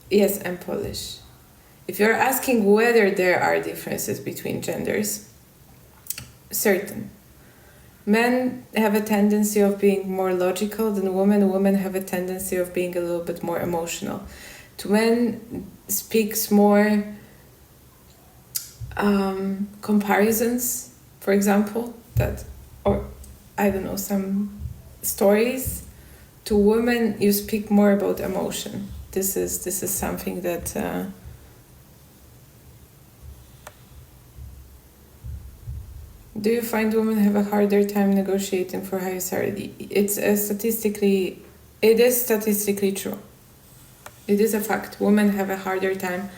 Yes, I'm Polish. If you're asking whether there are differences between genders, certain. Men have a tendency of being more logical than women. Women have a tendency of being a little bit more emotional. To men speaks more comparisons, for example, that, or I don't know, some stories. To women, you speak more about emotion. This is something that do you find women have a harder time negotiating for higher salary? It is statistically true. It is a fact. Women have a harder time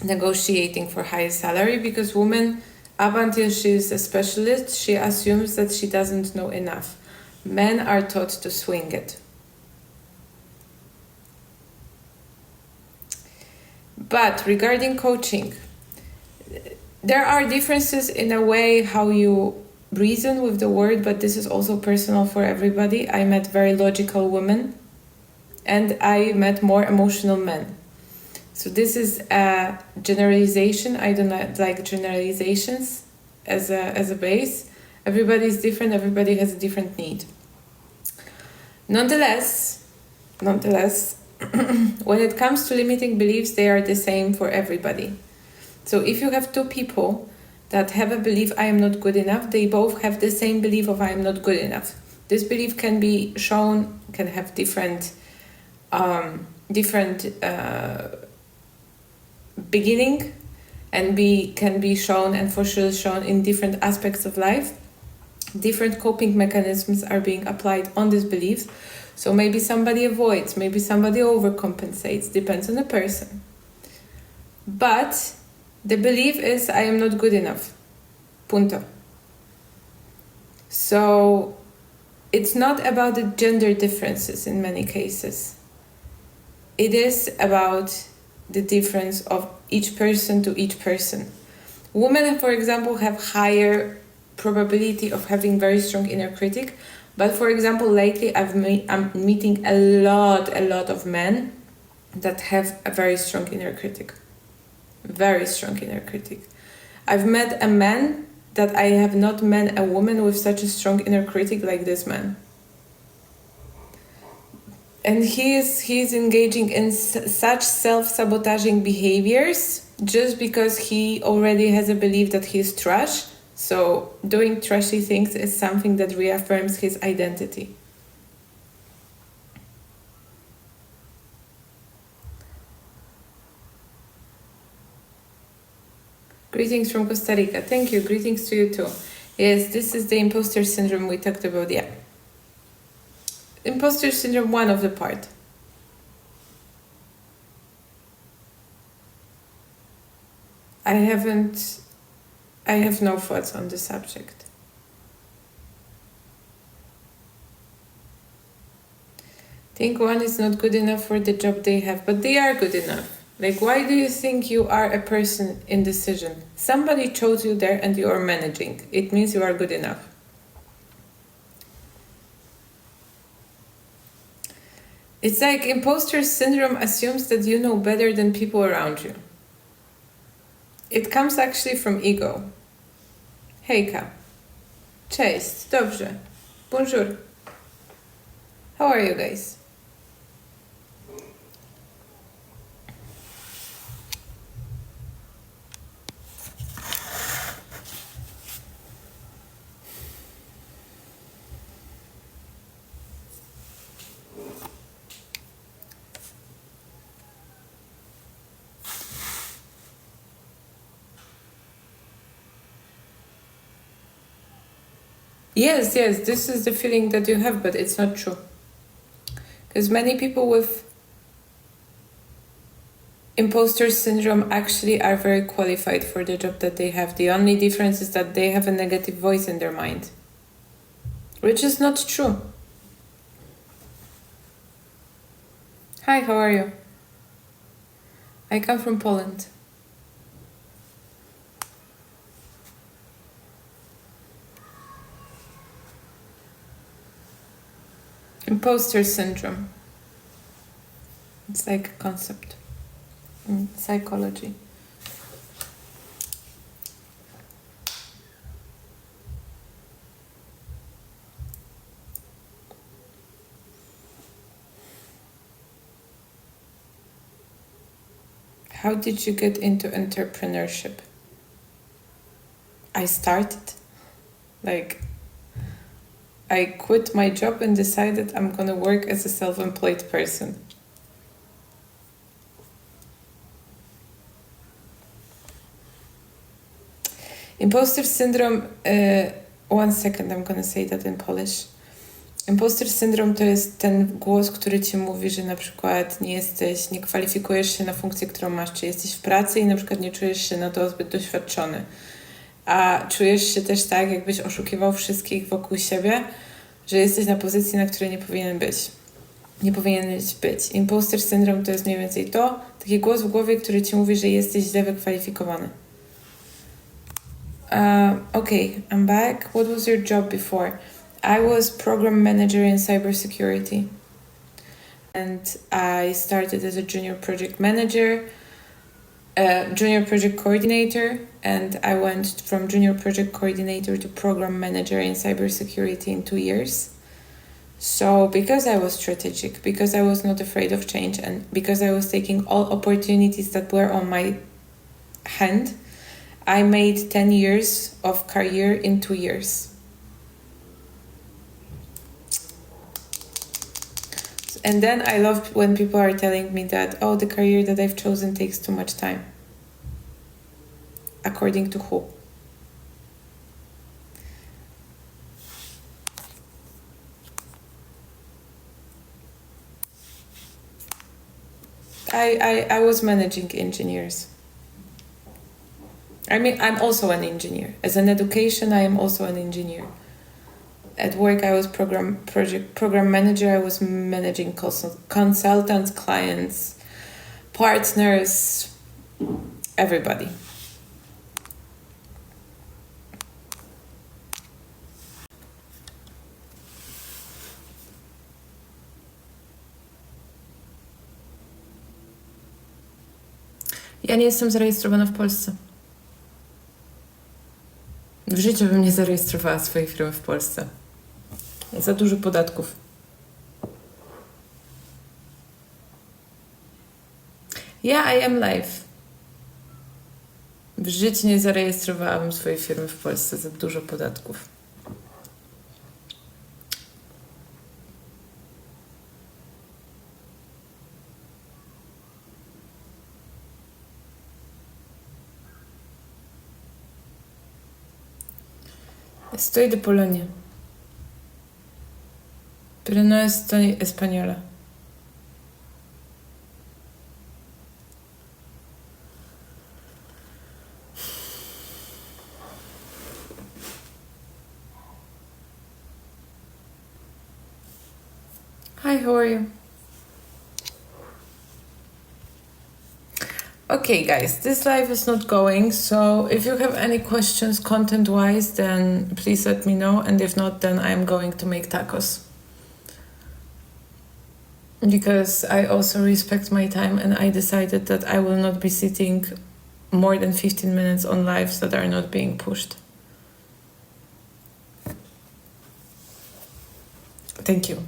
negotiating for higher salary because women, up until she's a specialist, she assumes that she doesn't know enough. Men are taught to swing it. But regarding coaching, there are differences in a way how you reason with the word, but this is also personal for everybody. I met very logical women and I met more emotional men. So this is a generalization. I do not like generalizations as a base. Everybody is different. Everybody has a different need. Nonetheless, when it comes to limiting beliefs, they are the same for everybody. So if you have two people that have a belief, I am not good enough, they both have the same belief of I am not good enough. This belief can be shown, can have different beginning, and can be shown, and for sure shown in different aspects of life. Different coping mechanisms are being applied on this belief. So maybe somebody avoids, maybe somebody overcompensates, depends on the person. But the belief is I am not good enough. Punto. So it's not about the gender differences in many cases. It is about the difference of each person to each person. Women, for example, have higher probability of having very strong inner critic. But for example, lately I'm meeting a lot of men that have a very strong inner critic. Very strong inner critic. I've met a man that I have not met a woman with such a strong inner critic like this man. And he is engaging in such self-sabotaging behaviors just because he already has a belief that he's trash. So doing trashy things is something that reaffirms his identity. Greetings from Costa Rica. Thank you. Greetings to you too. Yes, this is the imposter syndrome we talked about. Yeah. Imposter syndrome, one of the part. I have no thoughts on the subject. Think one is not good enough for the job they have, but they are good enough. Like, why do you think you are a person in decision? Somebody chose you there and you are managing. It means you are good enough. It's like imposter syndrome assumes that you know better than people around you. It comes actually from ego. Hejka. Cześć. Dobrze. Bonjour. How are you guys? Yes, this is the feeling that you have, but it's not true. Because many people with imposter syndrome actually are very qualified for the job that they have. The only difference is that they have a negative voice in their mind, which is not true. Hi, how are you? I come from Poland. Imposter syndrome. It's like a concept in psychology. How did you get into entrepreneurship? I started. I quit my job and decided I'm gonna work as a self-employed person. Imposter syndrome, one second, I'm gonna say that in Polish. Imposter syndrome to jest ten głos, który ci mówi, że na przykład nie kwalifikujesz się na funkcję, którą masz, czy jesteś w pracy i na przykład nie czujesz się na to zbyt doświadczony. A czujesz się też tak, jakbyś oszukiwał wszystkich wokół siebie, że jesteś na pozycji, na której nie powinieneś być. Imposter syndrome to jest mniej więcej to, taki głos w głowie, który ci mówi, że jesteś źle wykwalifikowany. Okay, I'm back. What was your job before? I was program manager in cybersecurity. And I started as a junior project manager, junior project coordinator, and I went from junior project coordinator to program manager in cybersecurity in 2 years. So because I was strategic, because I was not afraid of change, and because I was taking all opportunities that were on my hand, I made 10 years of career in 2 years. And then I loved when people are telling me that, oh, the career that I've chosen takes too much time. According to who? I was managing engineers. I mean, I'm also an engineer. As an education, I am also an engineer. At work, I was program manager. I was managing consultants, clients, partners, everybody. Ja nie jestem zarejestrowana w Polsce. W życiu bym nie zarejestrowała swojej firmy w Polsce. Za dużo podatków. Yeah, I am live. W życiu nie zarejestrowałabym swojej firmy w Polsce. Za dużo podatków. Estoy de Polonia. Pero no estoy española. Hi, how are you? Okay, guys, this live is not going, so if you have any questions content-wise, then please let me know, and if not, then I'm going to make tacos. Because I also respect my time, and I decided that I will not be sitting more than 15 minutes on lives that are not being pushed. Thank you.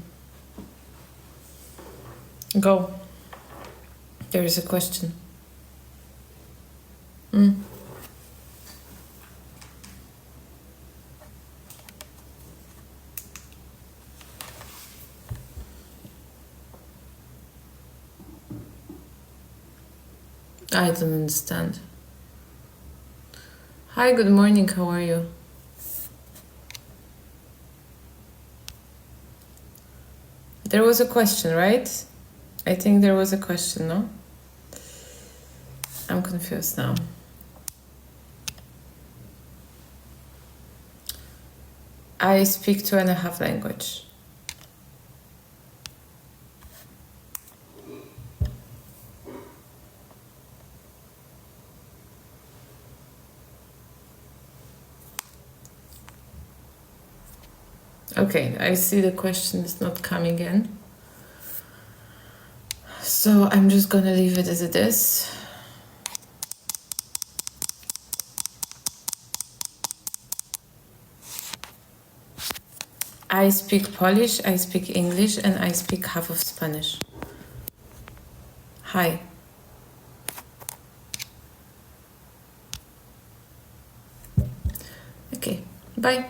Go. There is a question. I don't understand. Hi, good morning, how are you? There was a question, right? I think there was a question, no? I'm confused now. I speak 2.5 languages. Okay, I see the question is not coming in. So I'm just gonna leave it as it is. I speak Polish, I speak English, and I speak half of Spanish. Hi. Okay, bye.